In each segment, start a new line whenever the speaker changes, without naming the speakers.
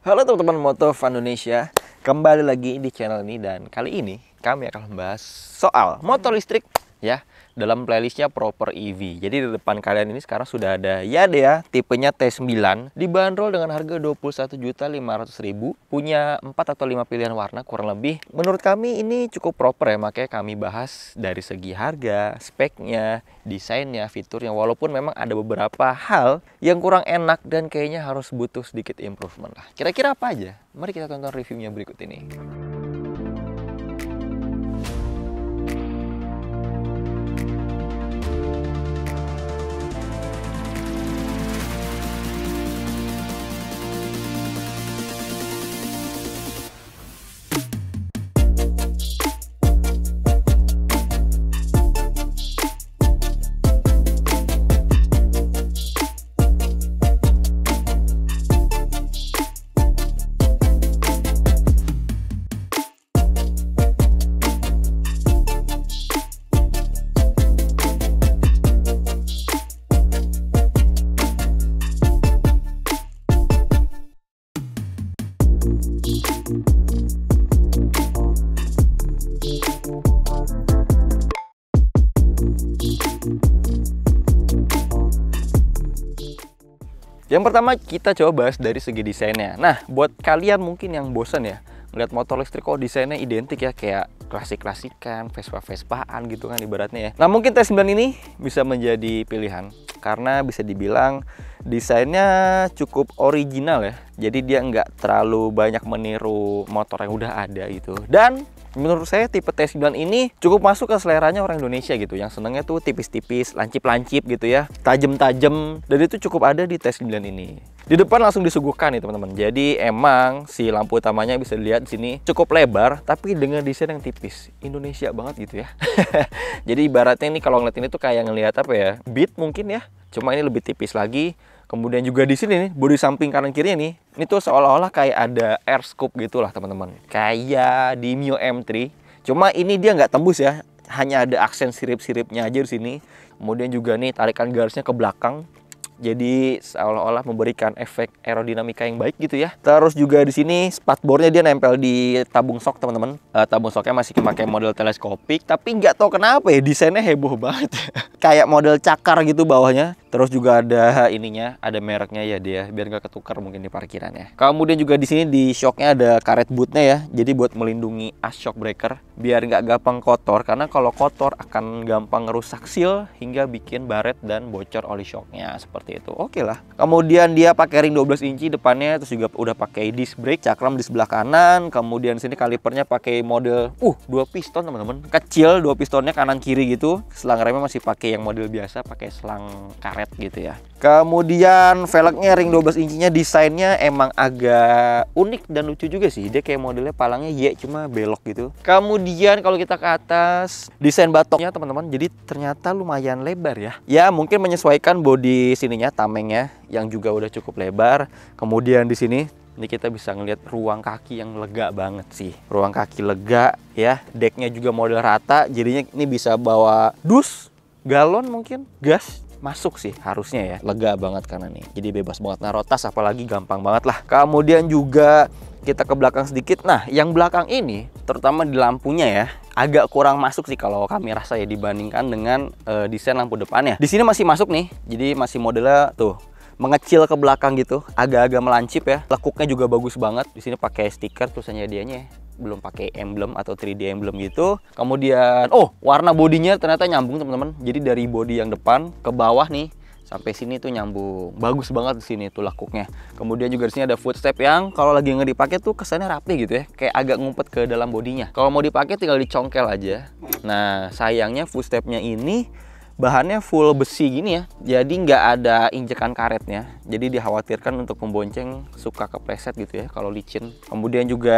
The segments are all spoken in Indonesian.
Halo teman-teman Moto Fun Indonesia, kembali lagi di channel ini dan kali ini kami akan membahas soal motor listrik ya dalam playlistnya Proper EV. Jadi di depan kalian ini sekarang sudah ada Yadea tipenya T9 dibanderol dengan harga 21.500.000, punya 4 atau 5 pilihan warna kurang lebih. Menurut kami ini cukup proper ya, makanya kami bahas dari segi harga, speknya, desainnya, fiturnya. Walaupun memang ada beberapa hal yang kurang enak dan kayaknya harus butuh sedikit improvement lah. Kira-kira apa aja? Mari kita tonton reviewnya berikut ini. Yang pertama kita coba bahas dari segi desainnya. Nah, buat kalian mungkin yang bosan ya ngeliat motor listrik kok desainnya identik ya, kayak klasik-klasikan, Vespa-Vespaan gitu kan ibaratnya ya. Nah, mungkin T9 ini bisa menjadi pilihan karena bisa dibilang desainnya cukup original ya. Jadi dia nggak terlalu banyak meniru motor yang udah ada gitu. Dan menurut saya tipe T9 ini cukup masuk ke seleranya orang Indonesia gitu, yang senengnya tuh tipis-tipis, lancip-lancip gitu ya, tajem-tajem, dan itu cukup ada di T9 ini. Di depan langsung disuguhkan nih teman-teman. Jadi emang si lampu utamanya bisa dilihat di sini cukup lebar, tapi dengan desain yang tipis, Indonesia banget gitu ya. Jadi ibaratnya ini kalau ngeliat ini tuh kayak ngelihat apa ya, Beat mungkin ya, cuma ini lebih tipis lagi. Kemudian juga di sini nih, bodi samping kanan kirinya nih, ini tuh seolah-olah kayak ada air scoop gitulah teman-teman. Kayak di Mio M3. Cuma ini dia nggak tembus ya, hanya ada aksen sirip-siripnya aja di sini. Kemudian juga nih tarikan garisnya ke belakang. Jadi seolah-olah memberikan efek aerodinamika yang baik gitu ya. Terus juga di sini spatbornya dia nempel di tabung sok teman-teman. Tabung soknya masih pakai model teleskopik, tapi nggak tahu kenapa ya desainnya heboh banget. Kayak model cakar gitu bawahnya. Terus juga ada ininya, ada mereknya ya dia, biar nggak ketukar mungkin di parkirannya. Kemudian juga di sini di shocknya ada karet bootnya ya, jadi buat melindungi as shock breaker, biar nggak gampang kotor. Karena kalau kotor akan gampang ngerusak seal hingga bikin baret dan bocor oli shocknya seperti itu. Oke lah. Kemudian dia pakai ring 12 inci depannya, terus juga udah pakai disc brake, cakram di sebelah kanan. Kemudian sini kalipernya pakai model 2 piston teman-teman, kecil 2 pistonnya kanan kiri gitu. Selang remnya masih pakai yang model biasa, pakai selang karet gitu ya. Kemudian velgnya ring 12 incinya, desainnya emang agak unik dan lucu juga sih. Dia kayak modelnya palangnya Y cuma belok gitu. Kemudian kalau kita ke atas, desain batoknya teman-teman, jadi ternyata lumayan lebar ya. Ya mungkin menyesuaikan bodi sininya, tamengnya yang juga udah cukup lebar. Kemudian di sini ini kita bisa ngelihat ruang kaki yang lega banget sih. Ruang kaki lega ya. Decknya juga model rata, jadinya ini bisa bawa dus, galon mungkin, gas. Masuk sih harusnya ya, lega banget karena nih jadi bebas banget naruh tas, apalagi gampang banget lah. Kemudian juga kita ke belakang sedikit. Nah yang belakang ini terutama di lampunya ya agak kurang masuk sih kalau kami rasa ya, dibandingkan dengan desain lampu depannya. Di sini masih masuk nih, jadi masih modelnya tuh mengecil ke belakang gitu, agak-agak melancip ya. Lekuknya juga bagus banget. Di sini pakai stiker tulisannya dianya, belum pakai emblem atau 3D emblem gitu. Kemudian warna bodinya ternyata nyambung teman-teman. Jadi dari bodi yang depan ke bawah nih sampai sini tuh nyambung. Bagus banget di sini tuh lekuknya. Kemudian juga di sini ada footstep yang kalau lagi nggak dipakai tuh kesannya rapi gitu ya, kayak agak ngumpet ke dalam bodinya. Kalau mau dipakai tinggal dicongkel aja. Nah sayangnya footstepnya ini bahannya full besi gini ya, jadi nggak ada injekan karetnya. Jadi dikhawatirkan untuk membonceng suka kepleset gitu ya kalau licin. Kemudian juga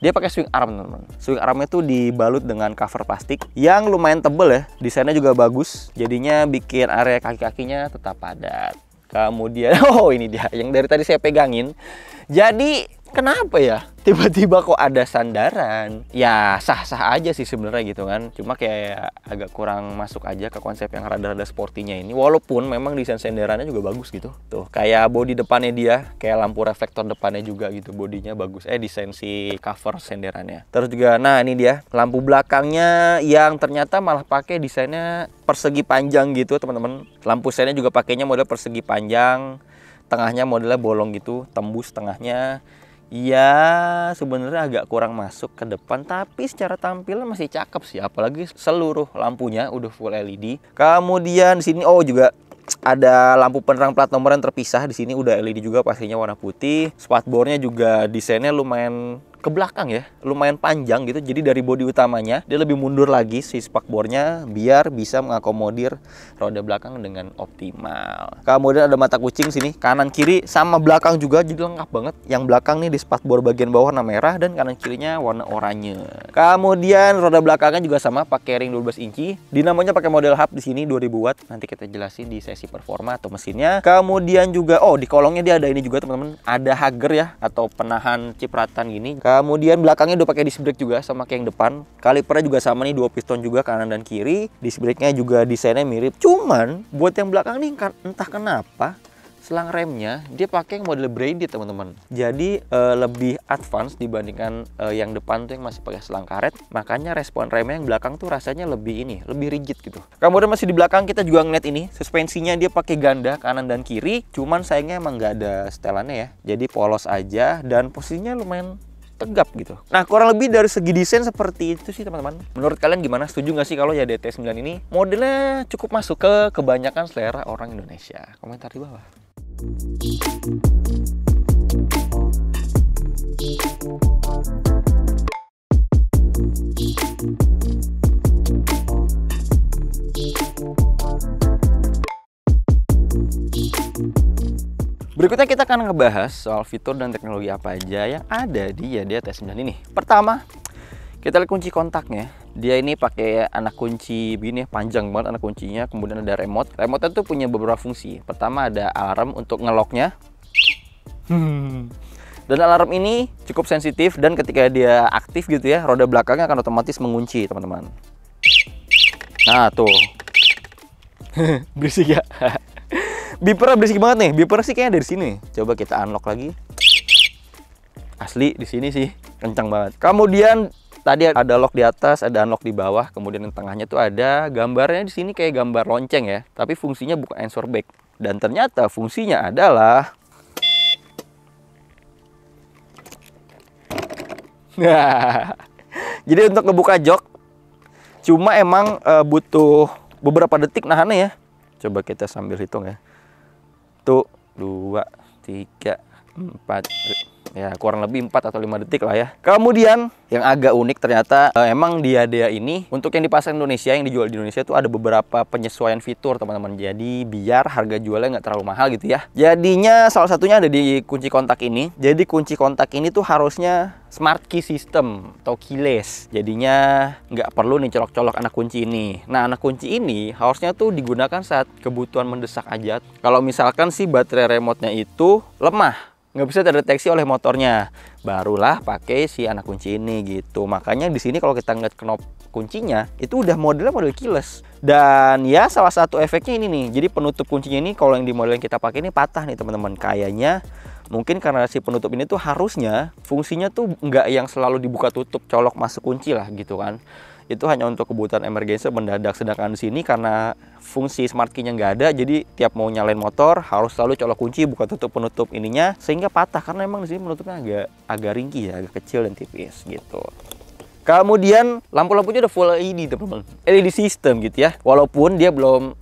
dia pakai swing arm teman-teman. Swing armnya tuh dibalut dengan cover plastik yang lumayan tebel ya. Desainnya juga bagus, jadinya bikin area kaki-kakinya tetap padat. Kemudian ini dia yang dari tadi saya pegangin. Jadi kenapa ya tiba-tiba kok ada sandaran? Ya sah-sah aja sih sebenarnya gitu kan. Cuma kayak agak kurang masuk aja ke konsep yang rada-rada sportinya ini. Walaupun memang desain sandarannya juga bagus gitu. Tuh kayak bodi depannya dia, kayak lampu reflektor depannya juga gitu, bodinya bagus. Desain si cover sandarannya. Terus juga nah ini dia lampu belakangnya yang ternyata malah pakai desainnya persegi panjang gitu teman-teman. Lampu sennya juga pakainya model persegi panjang. Tengahnya modelnya bolong gitu, tembus tengahnya. Ya sebenarnya agak kurang masuk ke depan, tapi secara tampilan masih cakep sih, apalagi seluruh lampunya udah full LED. Kemudian di sini juga ada lampu penerang plat nomor yang terpisah. Di sini udah LED juga, pastinya warna putih. Spatbornya juga desainnya lumayan ke belakang ya, lumayan panjang gitu. Jadi dari bodi utamanya dia lebih mundur lagi si spakbornya biar bisa mengakomodir roda belakang dengan optimal. Kemudian ada mata kucing sini, kanan kiri sama belakang juga, jadi lengkap banget. Yang belakang nih di spakbor bagian bawah warna merah dan kanan kirinya warna oranye. Kemudian roda belakangnya juga sama pakai ring 12 inci. Dinamonya pakai model hub di sini 2000 watt. Nanti kita jelasin di sesi performa atau mesinnya. Kemudian juga di kolongnya dia ada ini juga teman-teman, ada hager ya atau penahan cipratan gini. Kemudian belakangnya udah pakai disc brake juga sama kayak yang depan. Kalipernya juga sama nih, 2 piston juga kanan dan kiri. Disc brake-nya juga desainnya mirip. Cuman buat yang belakang nih entah kenapa selang remnya dia pakai yang model braided teman-teman. Jadi lebih advance dibandingkan yang depan tuh yang masih pakai selang karet. Makanya respon remnya yang belakang tuh rasanya lebih lebih rigid gitu. Kemudian masih di belakang kita juga ngeliat ini suspensinya dia pakai ganda kanan dan kiri. Cuman sayangnya emang nggak ada setelannya ya. Jadi polos aja dan posisinya lumayan tegap gitu. Nah kurang lebih dari segi desain seperti itu sih teman-teman. Menurut kalian gimana? Setuju nggak sih kalau ya DT9 ini modelnya cukup masuk ke kebanyakan selera orang Indonesia? Komentar di bawah. Berikutnya kita akan ngebahas soal fitur dan teknologi apa aja yang ada di Yadia T9 ini. Pertama, kita lihat kunci kontaknya. Dia ini pakai anak kunci begini, panjang banget anak kuncinya. Kemudian ada remote. Remote itu punya beberapa fungsi. Pertama ada alarm untuk ngeloknya. Dan alarm ini cukup sensitif dan ketika dia aktif gitu ya, roda belakangnya akan otomatis mengunci teman-teman. Nah tuh, berisik ya. Beeper berisik banget nih. Beeper sih kayaknya dari sini. Coba kita unlock lagi. Asli di sini sih kencang banget. Kemudian tadi ada lock di atas, ada unlock di bawah. Kemudian yang tengahnya tuh ada gambarnya di sini kayak gambar lonceng ya. Tapi fungsinya bukan answer back. Dan ternyata fungsinya adalah jadi untuk ngebuka jok. Cuma emang butuh beberapa detik nahannya ya. Coba kita sambil hitung ya. 1, 2, 3, 4, ya kurang lebih 4 atau 5 detik lah ya. Kemudian yang agak unik ternyata emang dia ini untuk yang di pasar Indonesia, yang dijual di Indonesia itu ada beberapa penyesuaian fitur teman-teman. Jadi biar harga jualnya nggak terlalu mahal gitu ya. Jadinya salah satunya ada di kunci kontak ini. Jadi kunci kontak ini tuh harusnya smart key system atau keyless. Jadinya nggak perlu nih colok-colok anak kunci ini. Nah anak kunci ini harusnya tuh digunakan saat kebutuhan mendesak aja. Kalau misalkan si baterai remote-nya itu lemah, nggak bisa terdeteksi oleh motornya, barulah pakai si anak kunci ini gitu. Makanya di sini kalau kita ngeliat knop kuncinya itu udah modelnya model keyless. Dan ya salah satu efeknya ini nih. Jadi penutup kuncinya ini kalau yang di model yang kita pakai ini patah nih teman-teman. Kayaknya mungkin karena si penutup ini tuh harusnya fungsinya tuh nggak yang selalu dibuka tutup colok masuk kunci lah gitu kan. Itu hanya untuk kebutuhan emergensi mendadak. Sedangkan di sini karena fungsi smart key-nya nggak ada, jadi tiap mau nyalain motor harus selalu colok kunci buka tutup penutup ininya sehingga patah karena emang di sini penutupnya agak ringkih ya, agak kecil dan tipis gitu. Kemudian lampu-lampunya udah full LED teman-teman, LED system gitu ya. Walaupun dia belum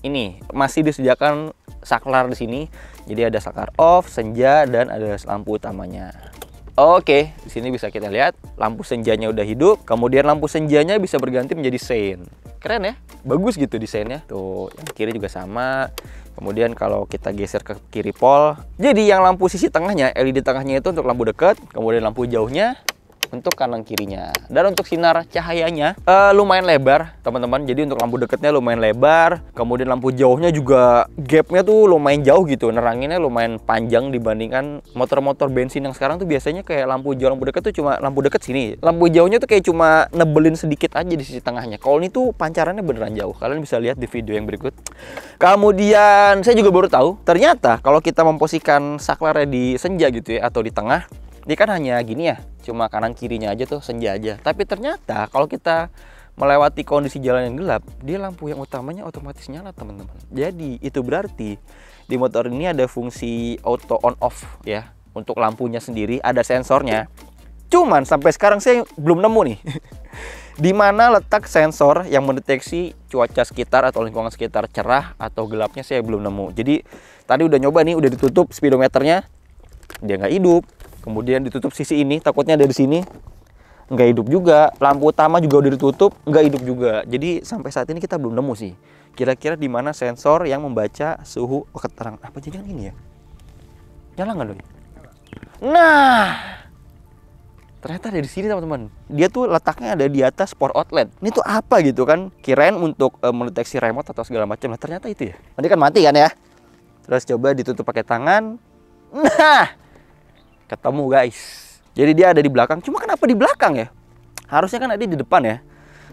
masih disediakan saklar di sini. Jadi ada saklar off, senja dan ada lampu utamanya. Oke, di sini bisa kita lihat lampu senjanya udah hidup. Kemudian lampu senjanya bisa berganti menjadi sein. Keren ya, bagus gitu desainnya. Tuh, yang kiri juga sama. Kemudian kalau kita geser ke kiri pol, jadi yang lampu sisi tengahnya, LED tengahnya itu untuk lampu dekat. Kemudian lampu jauhnya untuk kanan kirinya. Dan untuk sinar cahayanya lumayan lebar teman-teman. Jadi untuk lampu dekatnya lumayan lebar, kemudian lampu jauhnya juga gapnya tuh lumayan jauh gitu, neranginnya lumayan panjang dibandingkan motor-motor bensin yang sekarang tuh biasanya kayak lampu jauh lampu dekat tuh cuma lampu dekat sini, lampu jauhnya tuh kayak cuma nebelin sedikit aja di sisi tengahnya. Kalau ini tuh pancarannya beneran jauh, kalian bisa lihat di video yang berikut. Kemudian saya juga baru tahu ternyata kalau kita memposisikan saklarnya di senja gitu ya atau di tengah, dia kan hanya gini ya, cuma kanan kirinya aja tuh senja aja. Tapi ternyata kalau kita melewati kondisi jalan yang gelap, dia lampu yang utamanya otomatis nyala teman-teman. Jadi itu berarti di motor ini ada fungsi auto on off ya. Untuk lampunya sendiri ada sensornya. Cuman sampai sekarang saya belum nemu nih di mana letak sensor yang mendeteksi cuaca sekitar atau lingkungan sekitar cerah atau gelapnya, saya belum nemu. Jadi tadi udah nyoba nih, udah ditutup speedometernya, dia nggak hidup. Kemudian ditutup sisi ini, takutnya dari sini, nggak hidup juga. Lampu utama juga udah ditutup, nggak hidup juga. Jadi sampai saat ini kita belum nemu sih kira-kira di mana sensor yang membaca suhu keterangan. Apa jangan ini ya? Nyala nggak dong? Nah, ternyata ada di sini teman-teman. Dia tuh letaknya ada di atas power outlet. Ini tuh apa gitu kan? Kirain untuk mendeteksi remote atau segala macam. Nah, ternyata itu ya. Nanti kan mati kan ya. Terus coba ditutup pakai tangan. Nah, ketemu guys. Jadi dia ada di belakang. Cuma kenapa di belakang ya? Harusnya kan ada di depan ya.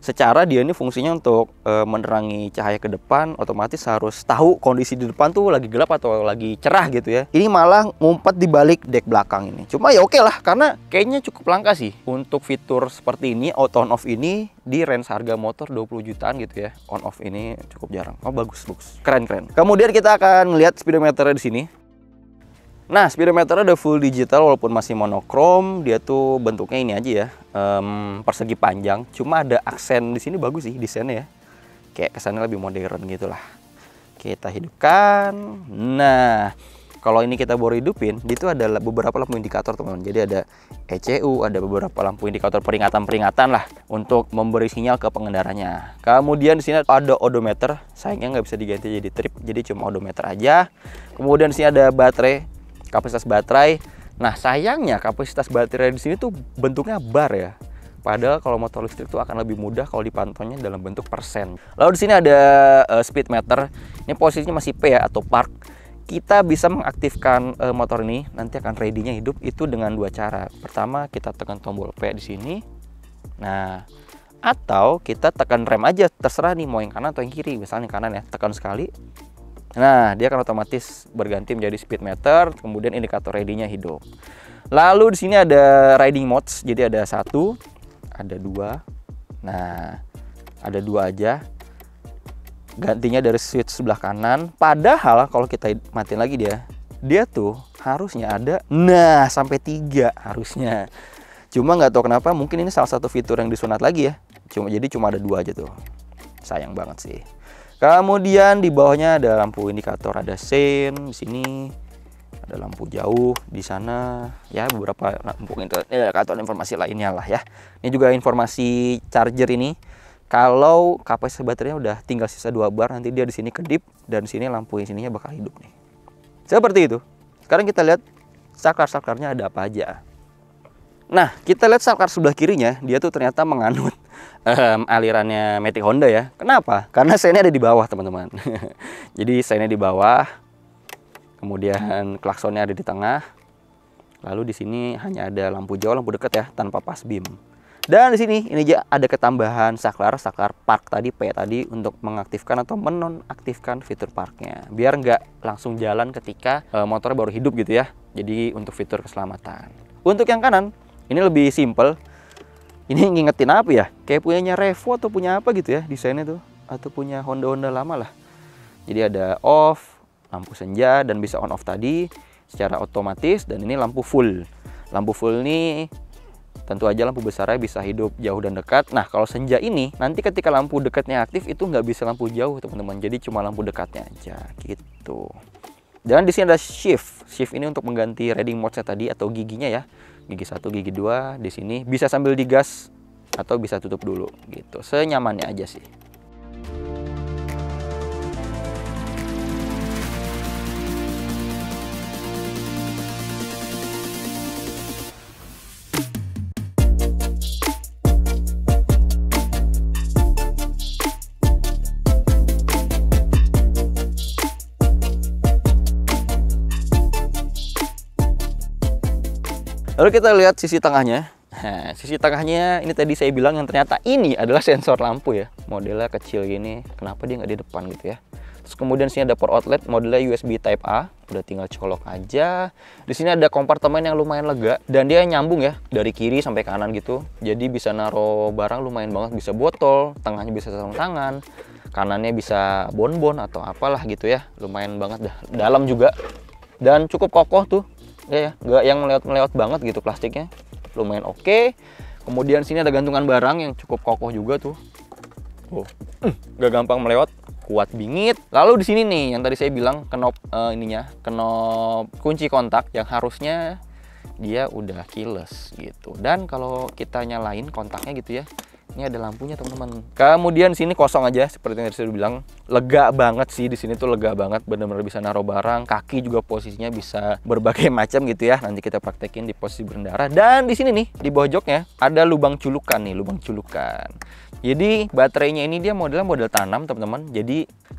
Secara dia ini fungsinya untuk menerangi cahaya ke depan, otomatis harus tahu kondisi di depan tuh lagi gelap atau lagi cerah gitu ya. Ini malah ngumpet di balik dek belakang ini. Cuma ya oke lah, karena kayaknya cukup langka sih untuk fitur seperti ini, auto on off ini di range harga motor 20 jutaan gitu ya. On off ini cukup jarang. Oh bagus. Keren. Kemudian kita akan lihat speedometernya di sini. Nah, speedometernya udah full digital walaupun masih monokrom. Dia tuh bentuknya ini aja ya, persegi panjang. Cuma ada aksen di sini bagus sih desainnya ya. Kayak kesannya lebih modern gitulah. Kita hidupkan. Nah, kalau ini kita baru hidupin, itu ada beberapa lampu indikator teman-teman. Jadi ada ECU, ada beberapa lampu indikator peringatan-peringatan lah untuk memberi sinyal ke pengendaranya. Kemudian di sini ada odometer. Sayangnya nggak bisa diganti jadi trip, jadi cuma odometer aja. Kemudian di sini ada baterai. Kapasitas baterai. Nah, sayangnya kapasitas baterai di sini tuh bentuknya bar ya. Padahal kalau motor listrik tuh akan lebih mudah kalau dipantaunya dalam bentuk persen. Lalu di sini ada speed meter. Ini posisinya masih P ya atau park. Kita bisa mengaktifkan motor ini, nanti akan ready-nya hidup itu dengan dua cara. Pertama, kita tekan tombol P di sini. Nah, atau kita tekan rem aja, terserah nih mau yang kanan atau yang kiri. Misalnya yang kanan ya, tekan sekali. Nah, dia akan otomatis berganti menjadi speed meter, kemudian indikator ready-nya hidup. Lalu di sini ada riding modes, jadi ada 1, ada 2. Nah, ada 2 aja. Gantinya dari switch sebelah kanan. Padahal kalau kita matiin lagi dia tuh harusnya ada, nah sampai 3 harusnya. Cuma nggak tahu kenapa, mungkin ini salah satu fitur yang disunat lagi ya. Jadi cuma ada 2 aja tuh. Sayang banget sih. Kemudian di bawahnya ada lampu indikator, ada sein di sini, ada lampu jauh di sana, ya beberapa lampu indikator informasi lainnya lah ya. Ini juga informasi charger ini. Kalau kapasitas baterainya udah tinggal sisa 2 bar, nanti dia di sini kedip dan di sini lampu yang sininya bakal hidup nih. Seperti itu. Sekarang kita lihat saklar-saklarnya ada apa aja. Nah, kita lihat saklar sebelah kirinya, dia tuh ternyata menganut alirannya Matic Honda ya. Kenapa? Karena seinnya ada di bawah teman-teman. Jadi seinnya di bawah, kemudian klaksonnya ada di tengah. Lalu di sini hanya ada lampu jauh, lampu dekat ya, tanpa pas beam. Dan di sini ini aja ada ketambahan saklar park tadi P tadi untuk mengaktifkan atau menonaktifkan fitur parknya, biar nggak langsung jalan ketika motornya baru hidup gitu ya. Jadi untuk fitur keselamatan. Untuk yang kanan ini lebih simple. Ini ngingetin apa ya? Kayak punyanya Revo atau punya apa gitu ya desainnya tuh, atau punya Honda lama lah. Jadi ada off, lampu senja dan bisa on off tadi secara otomatis, dan ini lampu full. Lampu full ini tentu aja lampu besarnya bisa hidup jauh dan dekat. Nah, kalau senja ini nanti ketika lampu dekatnya aktif itu nggak bisa lampu jauh teman-teman. Jadi cuma lampu dekatnya aja gitu. Dan di sini ada shift. Shift ini untuk mengganti riding mode-nya tadi atau giginya ya. Gigi 1, gigi 2 di sini bisa sambil digas atau bisa tutup dulu gitu. Senyamannya aja sih. Lalu kita lihat sisi tengahnya. Nah, sisi tengahnya ini tadi saya bilang yang ternyata ini adalah sensor lampu ya. Modelnya kecil gini, kenapa dia nggak di depan gitu ya. Terus kemudian sini ada port outlet, modelnya USB Type A, udah tinggal colok aja. Di sini ada kompartemen yang lumayan lega dan dia nyambung ya dari kiri sampai kanan gitu. Jadi bisa naro barang lumayan banget, bisa botol, tengahnya bisa sarung tangan, kanannya bisa bonbon atau apalah gitu ya. Lumayan banget dah. Dalam juga dan cukup kokoh tuh. Ya, nggak yang melewat-melewat banget gitu plastiknya. Lumayan oke. Kemudian sini ada gantungan barang yang cukup kokoh juga tuh. Oh, nggak gampang melewat, kuat bingit. Lalu di sini nih yang tadi saya bilang knop knop kunci kontak yang harusnya dia udah keyless gitu. Dan kalau kita nyalain kontaknya gitu ya, ini ada lampunya teman-teman. Kemudian sini kosong aja seperti yang tadi saya bilang. Lega banget sih di sini tuh, lega banget, bener-bener bisa naruh barang. Kaki juga posisinya bisa berbagai macam gitu ya. Nanti kita praktekin di posisi berendara. Dan di sini nih di bawah joknya ada lubang culukan nih, lubang culukan. Jadi baterainya ini dia modelnya model tanam teman-teman.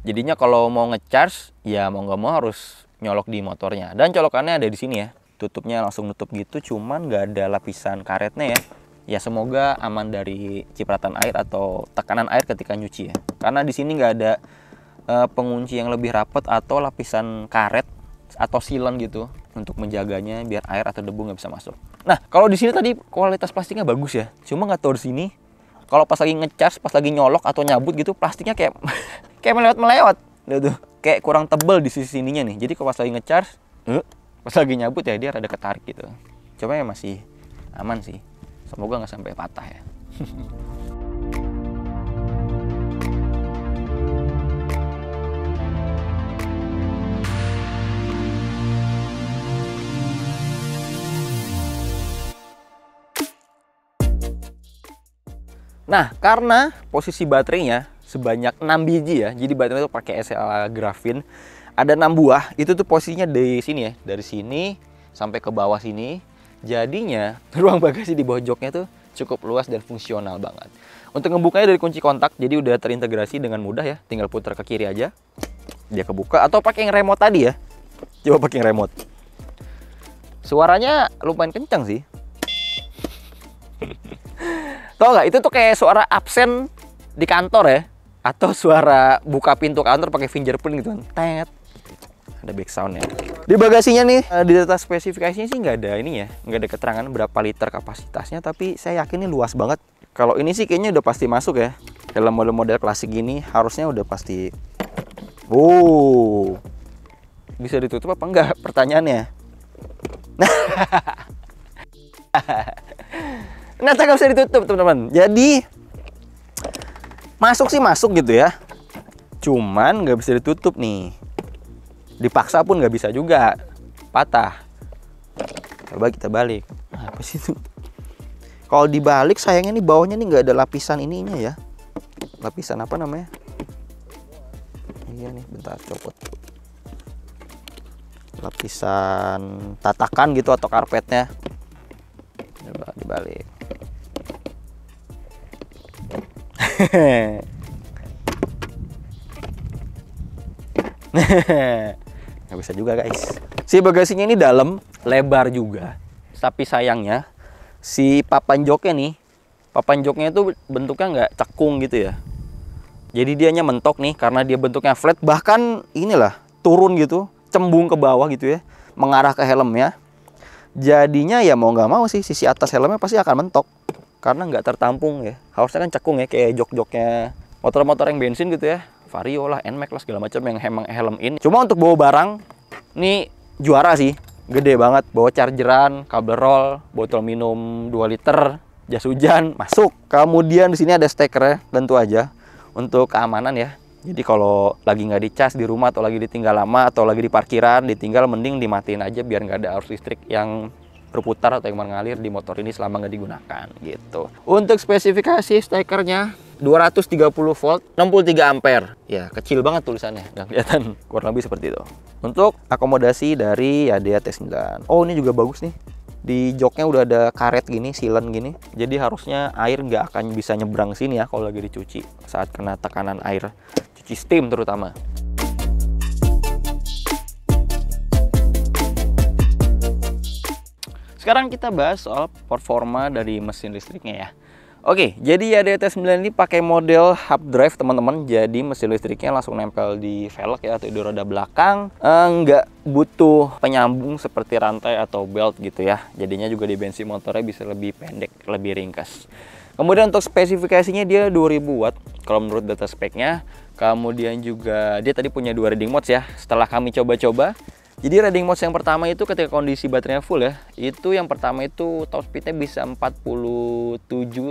Jadinya kalau mau ngecharge ya mau nggak mau harus nyolok di motornya. Dan colokannya ada di sini ya. Tutupnya langsung nutup gitu, cuman nggak ada lapisan karetnya ya. Ya semoga aman dari cipratan air atau tekanan air ketika nyuci ya. Karena di sini nggak ada pengunci yang lebih rapat atau lapisan karet atau silen gitu untuk menjaganya biar air atau debu nggak bisa masuk. Nah kalau di sini tadi kualitas plastiknya bagus ya. Cuma nggak tahu di sini kalau pas lagi ngecas, pas lagi nyolok atau nyabut gitu plastiknya kayak kayak melewat-melewat gitu. Kayak kurang tebel di sisi sininya nih. Jadi kalau pas lagi ngecas, pas lagi nyabut ya dia rada ketarik gitu. Coba ya masih aman sih. Semoga nggak sampai patah ya. Nah, karena posisi baterainya sebanyak 6 biji ya. Jadi baterai itu pakai SLA Graphene. Ada 6 buah. Itu tuh posisinya dari sini ya. Dari sini sampai ke bawah sini. Jadinya ruang bagasi di bawah joknya tuh cukup luas dan fungsional banget. Untuk ngebukanya dari kunci kontak, jadi udah terintegrasi dengan mudah ya. Tinggal putar ke kiri aja, dia kebuka. Atau pakai yang remote tadi ya. Coba pakai yang remote. Suaranya lumayan kencang sih. Tau nggak? Itu tuh kayak suara absen di kantor ya. Atau suara buka pintu kantor pakai fingerprint gitu kan. Tet. Ada back sound ya. Di bagasinya nih, di data spesifikasinya sih nggak ada ini ya, nggak ada keterangan berapa liter kapasitasnya, tapi saya yakin ini luas banget. Kalau ini sih kayaknya udah pasti masuk ya. Dalam model-model klasik gini harusnya udah pasti. Oh, bisa ditutup apa enggak? Pertanyaannya. Nah, nggak bisa ditutup teman-teman. Jadi masuk sih masuk gitu ya. Cuman nggak bisa ditutup nih. Dipaksa pun nggak bisa juga, patah. Coba kita balik. Nah, apa sih itu? Kalau dibalik sayangnya nih bawahnya nih nggak ada lapisan ininya ya. Lapisan apa namanya? Iya nih, bentar copot. Lapisan tatakan gitu atau karpetnya. Coba dibalik. Nggak bisa juga guys. Si bagasinya ini dalam, lebar juga. Tapi sayangnya si papan joknya nih, papan joknya itu bentuknya nggak cekung gitu ya. Jadi dianya mentok nih karena dia bentuknya flat. Bahkan inilah turun gitu, cembung ke bawah gitu ya, mengarah ke helmnya. Jadinya ya mau nggak mau sih sisi atas helmnya pasti akan mentok karena nggak tertampung ya. Harusnya kan cekung ya kayak jok-joknya motor-motor yang bensin gitu ya. Vario lah, NMAX lah, segala macam yang emang helm in. Cuma untuk bawa barang, ini juara sih. Gede banget, bawa chargeran, kabel roll, botol minum 2 liter, jas hujan, masuk. Kemudian di sini ada steker ya, tentu aja. Untuk keamanan ya. Jadi kalau lagi nggak dicas di rumah atau lagi ditinggal lama atau lagi di parkiran, ditinggal mending dimatiin aja biar nggak ada arus listrik yang berputar atau yang mengalir di motor ini selama nggak digunakan gitu. Untuk spesifikasi stekernya 230 volt 63 ampere ya, kecil banget tulisannya, nggak kelihatan, kurang lebih seperti itu. Untuk akomodasi dari Yadea T9. Oh ini juga bagus nih, di joknya udah ada karet gini, silen gini, jadi harusnya air nggak akan bisa nyebrang sini ya kalau lagi dicuci saat kena tekanan air, cuci steam terutama. Sekarang kita bahas soal performa dari mesin listriknya ya. Oke, jadi YDT9 ini pakai model hub drive teman-teman. Jadi mesin listriknya langsung nempel di velg ya, atau di roda belakang. Nggak butuh penyambung seperti rantai atau belt gitu ya. Jadinya juga dimensi motornya bisa lebih pendek, lebih ringkas. Kemudian untuk spesifikasinya dia 2000 watt kalau menurut data speknya. Kemudian juga dia tadi punya 2 riding modes ya. Setelah kami coba-coba, jadi riding mode yang pertama itu ketika kondisi baterainya full ya, itu yang pertama itu top speednya bisa 47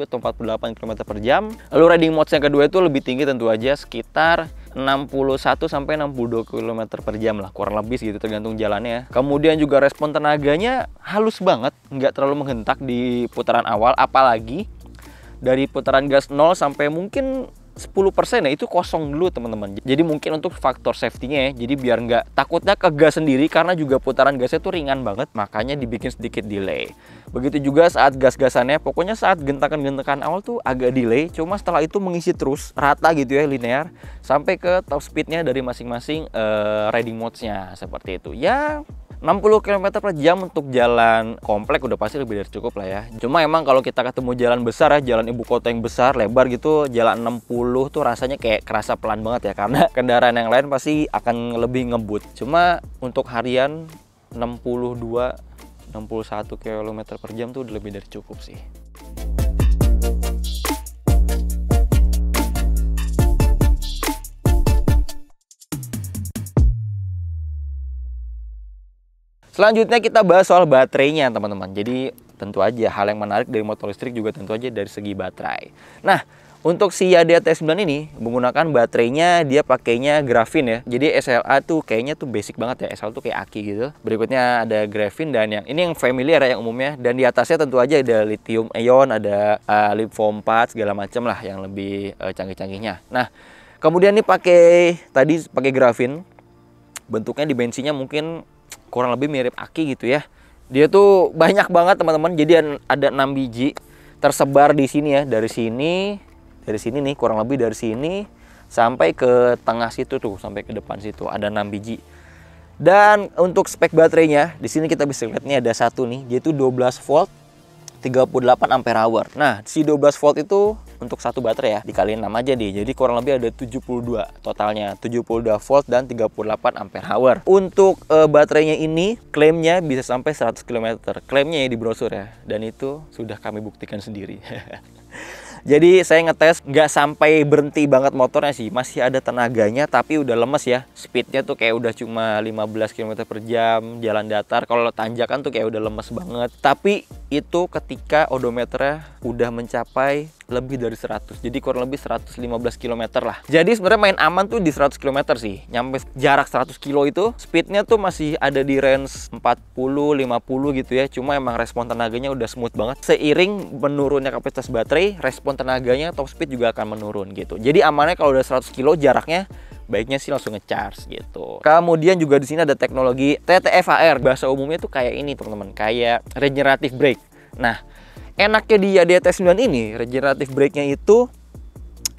atau 48 km per jam. Lalu riding mode yang kedua itu lebih tinggi tentu aja, sekitar 61 sampai 62 km per jam lah, kurang lebih gitu tergantung jalannya. Kemudian juga respon tenaganya halus banget, nggak terlalu menghentak di putaran awal, apalagi dari putaran gas 0 sampai mungkin 10% ya itu kosong dulu teman-teman. Jadi mungkin untuk faktor safety-nya ya, jadi biar nggak takutnya ke gas sendiri karena juga putaran gasnya tuh ringan banget, makanya dibikin sedikit delay. Begitu juga saat gas-gasannya, pokoknya saat gentakan-gentakan awal tuh agak delay, cuma setelah itu mengisi terus rata gitu ya, linear sampai ke top speed-nya dari masing-masing riding modes-nya seperti itu. Ya 60 km per jam untuk jalan komplek udah pasti lebih dari cukup lah ya. Cuma emang kalau kita ketemu jalan besar ya, jalan ibu kota yang besar, lebar gitu, jalan 60 tuh rasanya kayak kerasa pelan banget ya. Karena kendaraan yang lain pasti akan lebih ngebut. Cuma untuk harian 62, 61 km per jam tuh udah lebih dari cukup sih. Selanjutnya kita bahas soal baterainya teman-teman. Jadi tentu aja hal yang menarik dari motor listrik juga tentu aja dari segi baterai. Nah, untuk si YDT9 ini menggunakan baterainya dia pakainya grafin ya. Jadi SLA tuh kayaknya tuh basic banget ya. SLA tuh kayak aki gitu. Berikutnya ada grafin dan yang ini yang familiar ya, yang umumnya. Dan di atasnya tentu aja ada lithium ion, ada lithium 4 segala macam lah yang lebih canggih-canggihnya. Nah, kemudian ini pakai grafin. Bentuknya dimensinya mungkin kurang lebih mirip aki gitu ya. Dia tuh banyak banget teman-teman. Jadi ada 6 biji tersebar di sini ya. Dari sini nih kurang lebih dari sini sampai ke tengah situ tuh, sampai ke depan situ ada 6 biji. Dan untuk spek baterainya di sini kita bisa lihat nih ada satu nih, dia itu 12 volt 38 ampere hour. Nah, si 12 volt itu untuk satu baterai ya, dikaliin 6 aja deh. Jadi kurang lebih ada 72 totalnya, 72 volt dan 38 ampere hour. Untuk baterainya ini klaimnya bisa sampai 100 km. Klaimnya ya di brosur ya, dan itu sudah kami buktikan sendiri. Jadi saya ngetes nggak sampai berhenti banget motornya sih, masih ada tenaganya tapi udah lemes ya. Speednya tuh kayak udah cuma 15 km per jam, jalan datar. Kalau tanjakan tuh kayak udah lemes banget. Tapi itu ketika odometernya udah mencapai lebih dari 100, jadi kurang lebih 115 km lah. Jadi sebenarnya main aman tuh di 100 km sih. Nyampe jarak 100 km itu speednya tuh masih ada di range 40-50 gitu ya. Cuma emang respon tenaganya udah smooth banget. Seiring menurunnya kapasitas baterai, respon tenaganya top speed juga akan menurun gitu. Jadi amannya kalau udah 100 km jaraknya, baiknya sih langsung ngecharge gitu. Kemudian juga di sini ada teknologi TTFAR. Bahasa umumnya tuh kayak ini teman-teman, kayak regenerative brake. Nah, enaknya di YDT9 ini regenerative brake-nya itu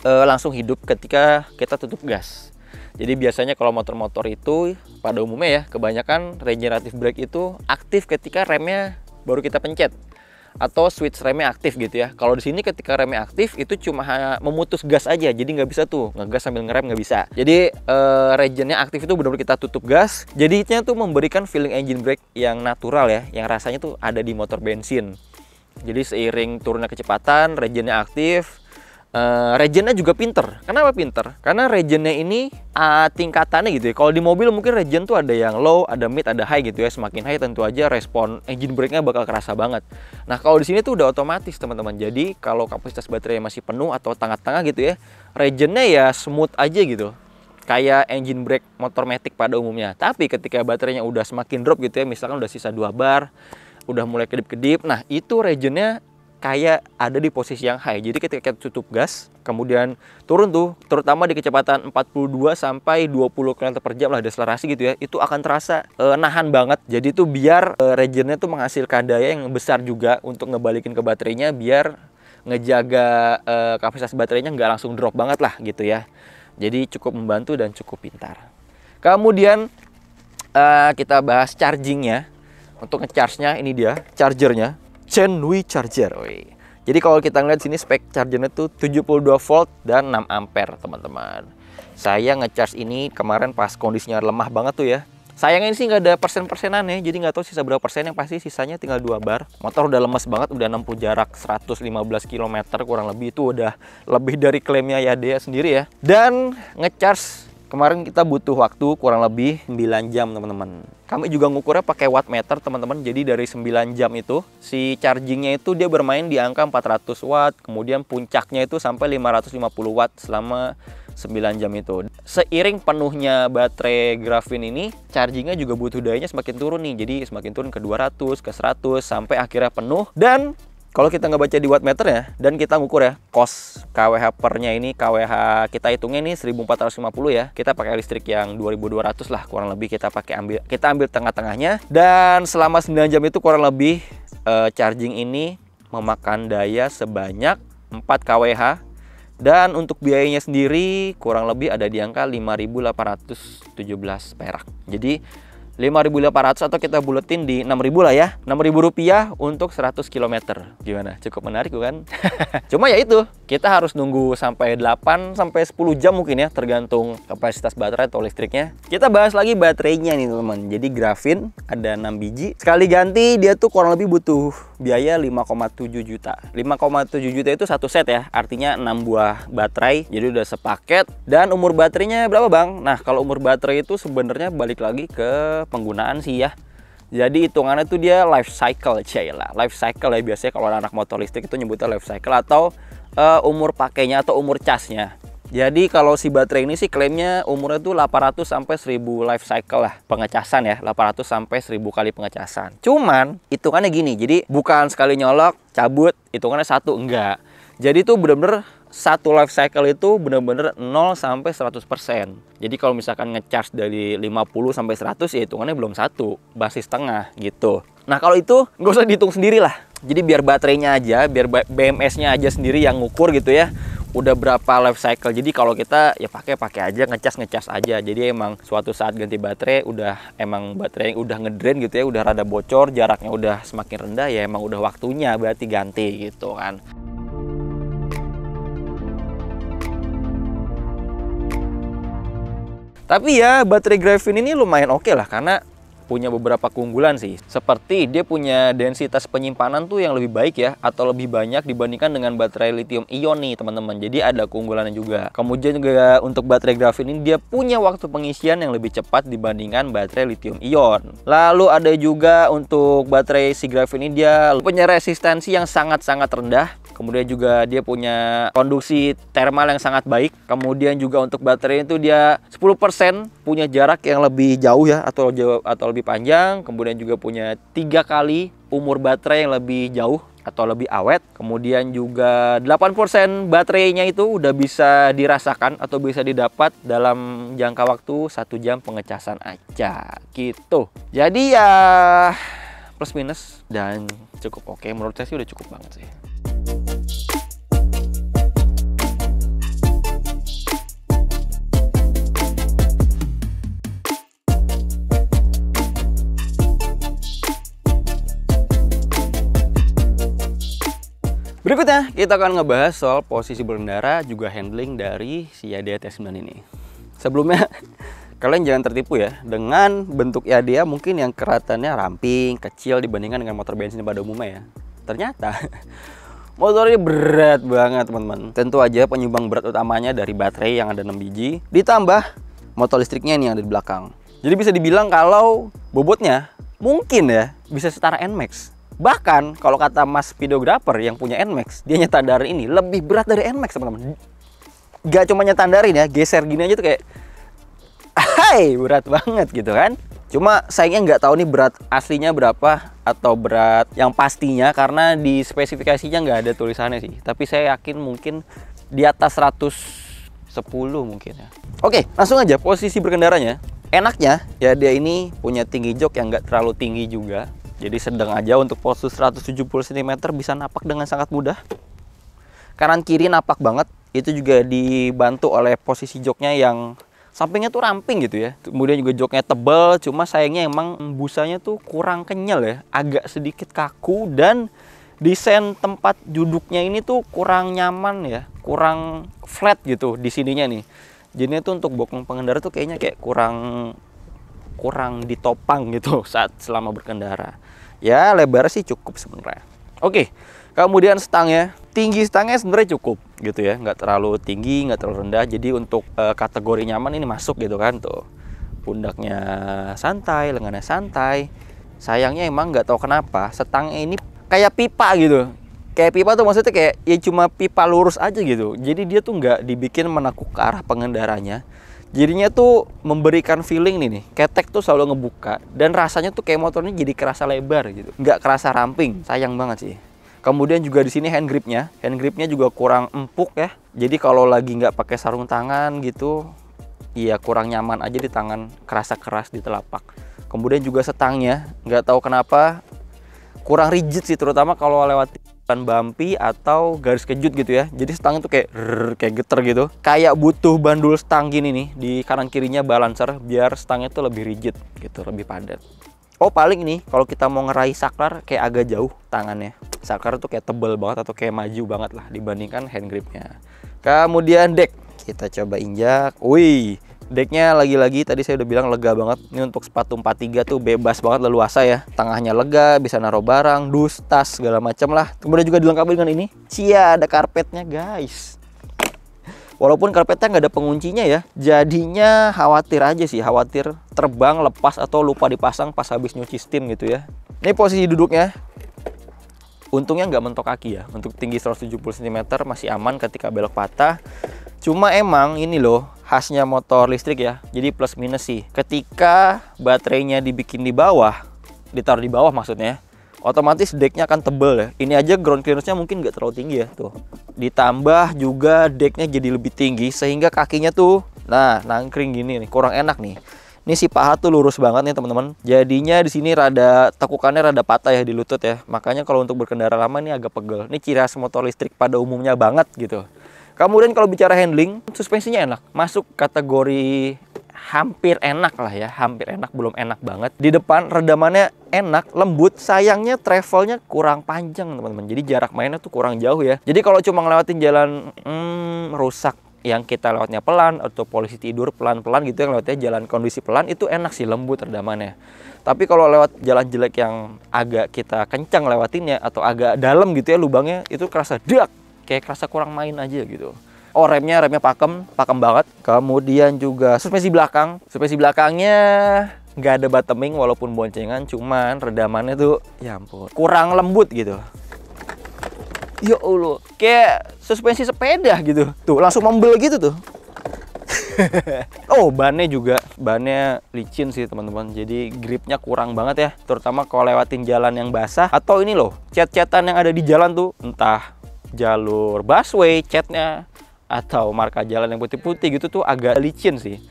langsung hidup ketika kita tutup gas. Jadi biasanya kalau motor-motor itu pada umumnya ya, kebanyakan regenerative brake itu aktif ketika remnya baru kita pencet atau switch remnya aktif gitu ya. Kalau di sini ketika remnya aktif itu cuma memutus gas aja, jadi nggak bisa tuh ngegas sambil ngerem, nggak bisa. Jadi regennya aktif itu benar-benar kita tutup gas. Jadinya tuh memberikan feeling engine brake yang natural ya, yang rasanya tuh ada di motor bensin. Jadi seiring turunnya kecepatan, regennya aktif. Regennya juga pinter. Kenapa pinter? Karena regennya ini tingkatannya gitu ya. Kalau di mobil mungkin regen tuh ada yang low, ada mid, ada high gitu ya. Semakin high tentu aja respon engine brake-nya bakal kerasa banget. Nah, kalau di sini tuh udah otomatis teman-teman. Jadi kalau kapasitas baterai masih penuh atau tengah-tengah gitu ya, regennya ya smooth aja gitu. Kayak engine brake motor matic pada umumnya. Tapi ketika baterainya udah semakin drop gitu ya, misalkan udah sisa 2 bar, udah mulai kedip-kedip, nah itu regennya kayak ada di posisi yang high. Jadi ketika kita tutup gas, kemudian turun tuh, terutama di kecepatan 42 sampai 20 km per jam lah, deselerasi gitu ya, itu akan terasa nahan banget. Jadi tuh biar regennya tuh menghasilkan daya yang besar juga untuk ngebalikin ke baterainya, biar ngejaga kapasitas baterainya nggak langsung drop banget lah gitu ya. Jadi cukup membantu dan cukup pintar. Kemudian kita bahas chargingnya. Untuk ngecharge-nya ini dia chargernya, Zenwi charger. Wih. Jadi kalau kita ngeliat sini spek chargernya tuh 72 volt dan 6 ampere teman-teman. Saya ngecharge ini kemarin pas kondisinya lemah banget tuh ya. Sayangnya ini sih nggak ada persen-persenannya, jadi nggak tahu sisa berapa persen, yang pasti sisanya tinggal 2 bar. Motor udah lemes banget, udah 60 jarak 115 km kurang lebih, itu udah lebih dari klaimnya Yadea sendiri ya. Dan ngecharge kemarin kita butuh waktu kurang lebih 9 jam teman-teman. Kami juga ngukurnya pakai wattmeter teman-teman. Jadi dari 9 jam itu si chargingnya itu dia bermain di angka 400 watt, kemudian puncaknya itu sampai 550 watt selama 9 jam itu. Seiring penuhnya baterai Graphene ini, chargingnya juga butuh dayanya semakin turun nih. Jadi semakin turun ke 200, ke 100, sampai akhirnya penuh. Dan kalau kita nggak baca di wattmeter ya, dan kita ngukur ya, cost kWh pernya ini, kWh kita hitungnya ini 1450 ya. Kita pakai listrik yang 2200 lah kurang lebih, kita ambil tengah-tengahnya. Dan selama 9 jam itu kurang lebih charging ini memakan daya sebanyak 4 kWh. Dan untuk biayanya sendiri kurang lebih ada di angka 5.817 perak. Jadi 5.800 atau kita buletin di 6.000 lah ya. 6.000 rupiah untuk 100 km. Gimana? Cukup menarik kan? Cuma ya itu, kita harus nunggu sampai 8 sampai 10 jam mungkin ya, tergantung kapasitas baterai atau listriknya. Kita bahas lagi baterainya nih teman-teman. Jadi Graphene ada 6 biji. Sekali ganti dia tuh kurang lebih butuh biaya 5,7 juta. 5,7 juta itu satu set ya. Artinya 6 buah baterai. Jadi udah sepaket. Dan umur baterainya berapa Bang? Nah, kalau umur baterai itu sebenarnya balik lagi ke penggunaan sih ya. Jadi hitungannya tuh dia life cycle, cailah. Life cycle ya, biasanya kalau anak motor listrik itu nyebutnya life cycle, atau umur pakainya atau umur casnya. Jadi kalau si baterai ini sih klaimnya umurnya tuh 800 sampai 1000 life cycle lah pengecasan ya, 800 sampai 1000 kali pengecasan. Cuman hitungannya gini, jadi bukan sekali nyolok cabut hitungannya satu, enggak. Jadi tuh bener-bener satu life cycle itu bener-bener 0 sampai 100%. Jadi kalau misalkan ngecharge dari 50 sampai 100 ya hitungannya belum satu, masih setengah gitu. Nah kalau itu nggak usah dihitung sendiri lah. Jadi biar baterainya aja, biar BMS-nya aja sendiri yang ngukur gitu ya, udah berapa life cycle. Jadi kalau kita ya pakai aja, ngecas aja. Jadi emang suatu saat ganti baterai emang baterai udah ngedrain gitu ya, udah rada bocor, jaraknya udah semakin rendah ya, emang udah waktunya berarti ganti gitu kan. Tapi ya baterai Graphene ini lumayan oke lah, karena punya beberapa keunggulan sih. Seperti dia punya densitas penyimpanan tuh yang lebih baik ya, atau lebih banyak dibandingkan dengan baterai lithium ion nih teman-teman. Jadi ada keunggulannya juga. Kemudian juga untuk baterai Graphene ini dia punya waktu pengisian yang lebih cepat dibandingkan baterai lithium ion. Lalu ada juga untuk baterai si Graphene ini dia punya resistensi yang sangat-sangat rendah. Kemudian juga dia punya konduksi thermal yang sangat baik. Kemudian juga untuk baterai itu dia 10% punya jarak yang lebih jauh ya, atau lebih panjang. Kemudian juga punya 3 kali umur baterai yang lebih jauh atau lebih awet. Kemudian juga 8% baterainya itu udah bisa dirasakan atau bisa didapat dalam jangka waktu 1 jam pengecasan aja gitu. Jadi ya plus minus dan cukup oke. Menurut saya sih udah cukup banget sih. Berikutnya kita akan ngebahas soal posisi berkendara juga handling dari si Yadea T9 ini. Sebelumnya kalian jangan tertipu ya dengan bentuk Yadea mungkin yang kelihatannya ramping, kecil dibandingkan dengan motor bensin pada umumnya ya. Ternyata motor ini berat banget teman-teman. Tentu aja penyumbang berat utamanya dari baterai yang ada 6 biji, ditambah motor listriknya ini yang ada di belakang. Jadi bisa dibilang kalau bobotnya mungkin ya bisa setara NMAX. Bahkan kalau kata mas videographer yang punya NMAX, dia nyetandarin ini lebih berat dari NMAX teman-teman. Gak cuma nyetandarin ya, geser gini aja tuh kayak hai, berat banget gitu kan. Cuma sayangnya nggak tahu nih berat aslinya berapa atau berat yang pastinya, karena di spesifikasinya nggak ada tulisannya sih. Tapi saya yakin mungkin di atas 110 mungkin ya. Oke, langsung aja posisi berkendaranya. Enaknya ya dia ini punya tinggi jok yang nggak terlalu tinggi juga. Jadi sedang aja, untuk postur 170 cm bisa napak dengan sangat mudah. Kanan kiri napak banget. Itu juga dibantu oleh posisi joknya yang sampingnya tuh ramping gitu ya. Kemudian juga joknya tebel, cuma sayangnya emang busanya tuh kurang kenyal ya, agak sedikit kaku, dan desain tempat duduknya ini tuh kurang nyaman ya, kurang flat gitu di sininya nih. Jadinya tuh untuk bokong pengendara tuh kayaknya kayak kurang ditopang gitu saat selama berkendara. Ya lebar sih cukup sebenarnya. Oke, kemudian stangnya, tinggi stangnya sebenarnya cukup gitu ya, nggak terlalu tinggi, nggak terlalu rendah. Jadi untuk kategori nyaman ini masuk gitu kan tuh. Pundaknya santai, lengannya santai. Sayangnya emang nggak tahu kenapa stangnya ini kayak pipa gitu. Kayak pipa tuh maksudnya kayak ya cuma pipa lurus aja gitu. Jadi dia tuh nggak dibikin menakuk ke arah pengendaranya. Jadinya tuh memberikan feeling nih, ketek tuh selalu ngebuka, dan rasanya tuh kayak motornya jadi kerasa lebar gitu, nggak kerasa ramping. Sayang banget sih. Kemudian juga di sini hand gripnya juga kurang empuk ya. Jadi kalau lagi nggak pakai sarung tangan gitu, ya kurang nyaman aja di tangan, kerasa keras di telapak. Kemudian juga setangnya, nggak tahu kenapa kurang rigid sih, terutama kalau lewat jalan bumpy atau garis kejut gitu ya. Jadi stangnya tuh kayak geter gitu, kayak butuh bandul stang gini nih di kanan kirinya balancer biar stangnya tuh lebih rigid gitu, lebih padat. Oh paling nih kalau kita mau ngeraih saklar kayak agak jauh tangannya, saklar tuh kayak tebel banget atau kayak maju banget lah dibandingkan hand gripnya. Kemudian deck kita coba injak. Wih, decknya lagi-lagi tadi saya udah bilang lega banget. Ini untuk sepatu 43 tuh bebas banget, leluasa ya. Tengahnya lega, bisa naruh barang, dus, tas, segala macam lah. Kemudian juga dilengkapi dengan ini. Cia, ada karpetnya guys. Walaupun karpetnya nggak ada penguncinya ya, jadinya khawatir aja sih, khawatir terbang, lepas, atau lupa dipasang pas habis nyuci steam gitu ya. Ini posisi duduknya. Untungnya nggak mentok kaki ya. Untuk tinggi 170 cm masih aman ketika belok patah. Cuma emang ini loh khasnya motor listrik ya, jadi plus minus sih. Ketika baterainya dibikin di bawah, ditaruh di bawah maksudnya, otomatis decknya akan tebel ya. Ini aja ground clearance-nya mungkin nggak terlalu tinggi ya tuh. Ditambah juga decknya jadi lebih tinggi sehingga kakinya tuh, nah nangkring gini nih, kurang enak nih. Ini si paha tuh lurus banget nih teman-teman. Jadinya di sini rada tekukannya rada patah ya di lutut ya. Makanya kalau untuk berkendara lama ini agak pegel. Ini ciri khas motor listrik pada umumnya banget gitu. Kemudian kalau bicara handling, suspensinya enak. Masuk kategori hampir enak lah ya. Hampir enak, belum enak banget. Di depan redamannya enak, lembut. Sayangnya travelnya kurang panjang teman-teman. Jadi jarak mainnya tuh kurang jauh ya. Jadi kalau cuma ngelewatin jalan rusak yang kita lewatnya pelan, atau polisi tidur pelan-pelan gitu, yang lewatnya jalan kondisi pelan, itu enak sih, lembut redamannya. Tapi kalau lewat jalan jelek yang agak kita kencang lewatinnya, atau agak dalam gitu ya lubangnya, itu kerasa dak. Kayak kerasa kurang main aja gitu. Oh remnya pakem banget. Kemudian juga suspensi belakang. Suspensi belakangnya nggak ada bottoming walaupun boncengan, cuman redamannya tuh ya ampun kurang lembut gitu. Ya Allah, kayak suspensi sepeda gitu. Tuh langsung membel gitu tuh. Oh bannya juga, bannya licin sih teman-teman. Jadi gripnya kurang banget ya, terutama kalau lewatin jalan yang basah. Atau ini loh, cat-catan yang ada di jalan tuh, entah jalur busway catnya atau marka jalan yang putih-putih gitu tuh agak licin sih.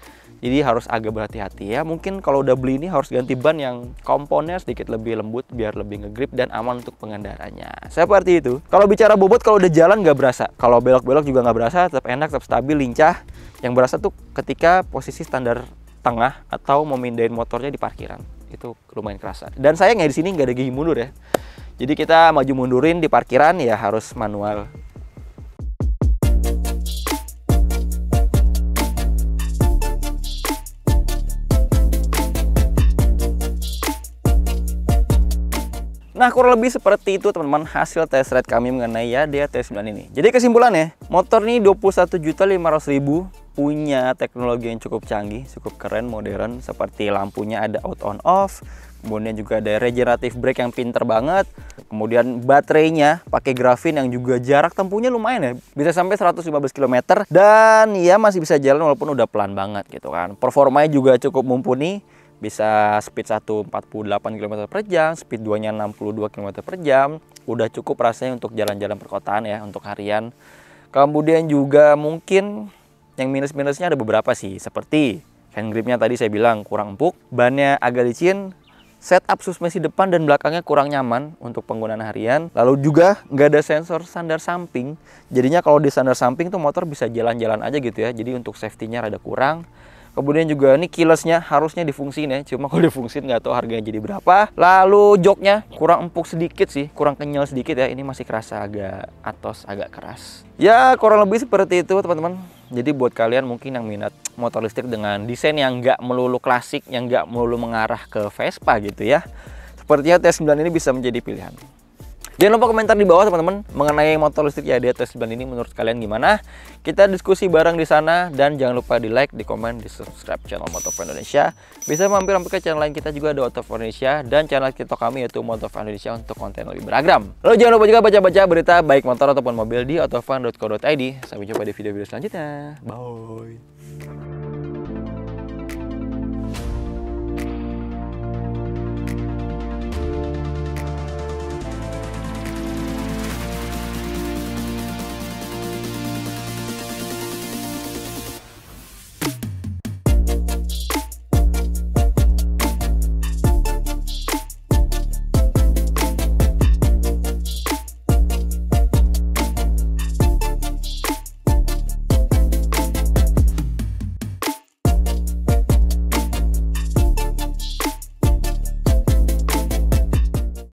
Jadi harus agak berhati-hati ya. Mungkin kalau udah beli ini harus ganti ban yang komponnya sedikit lebih lembut biar lebih ngegrip dan aman untuk pengendaranya. Seperti itu. Kalau bicara bobot, kalau udah jalan nggak berasa. Kalau belok-belok juga nggak berasa, tetap enak, tetap stabil, lincah. Yang berasa tuh ketika posisi standar tengah atau memindahin motornya di parkiran. Itu lumayan kerasa. Dan sayangnya di sini nggak ada gigi mundur ya. Jadi kita maju mundurin di parkiran ya harus manual. Nah kurang lebih seperti itu teman-teman hasil test ride kami mengenai Yadea T9 ini. Jadi kesimpulannya, motor ini 21.500.000, punya teknologi yang cukup canggih, cukup keren, modern, seperti lampunya ada out on off. Kemudian juga ada regenerative brake yang pinter banget. Kemudian baterainya pakai grafin yang juga jarak tempuhnya lumayan ya. Bisa sampai 115 km. Dan ya masih bisa jalan walaupun udah pelan banget gitu kan. Performanya juga cukup mumpuni. Bisa speed 1 48 km per jam, speed 2 nya 62 km per jam. Udah cukup rasanya untuk jalan-jalan perkotaan ya, untuk harian. Kemudian juga mungkin yang minus-minusnya ada beberapa sih. Seperti hand gripnya tadi saya bilang kurang empuk. Bannya agak licin. Setup suspensi depan dan belakangnya kurang nyaman untuk penggunaan harian. Lalu juga nggak ada sensor sandar samping. Jadinya kalau di sandar samping tuh motor bisa jalan-jalan aja gitu ya. Jadi untuk safety-nya rada kurang. Kemudian juga ini keylessnya harusnya difungsiin ya, cuma kalau difungsiin nggak tahu harganya jadi berapa. Lalu joknya kurang empuk sedikit sih, kurang kenyal sedikit ya. Ini masih kerasa agak atos, agak keras. Ya kurang lebih seperti itu teman-teman. Jadi buat kalian mungkin yang minat motor listrik dengan desain yang nggak melulu klasik, yang nggak melulu mengarah ke Vespa gitu ya, sepertinya T9 ini bisa menjadi pilihan. Jangan lupa komentar di bawah teman-teman mengenai motor listrik ya di T9 ini, menurut kalian gimana? Kita diskusi bareng di sana, dan jangan lupa di like, di komen, di subscribe channel Motovlog Indonesia. Bisa mampir ke channel lain kita juga, ada Motovlog Indonesia, dan channel TikTok kami yaitu Motovlog Indonesia untuk konten lebih beragam. Lalu jangan lupa juga baca-baca berita baik motor ataupun mobil di autovlog.co.id. Sampai jumpa di video-video selanjutnya. Bye.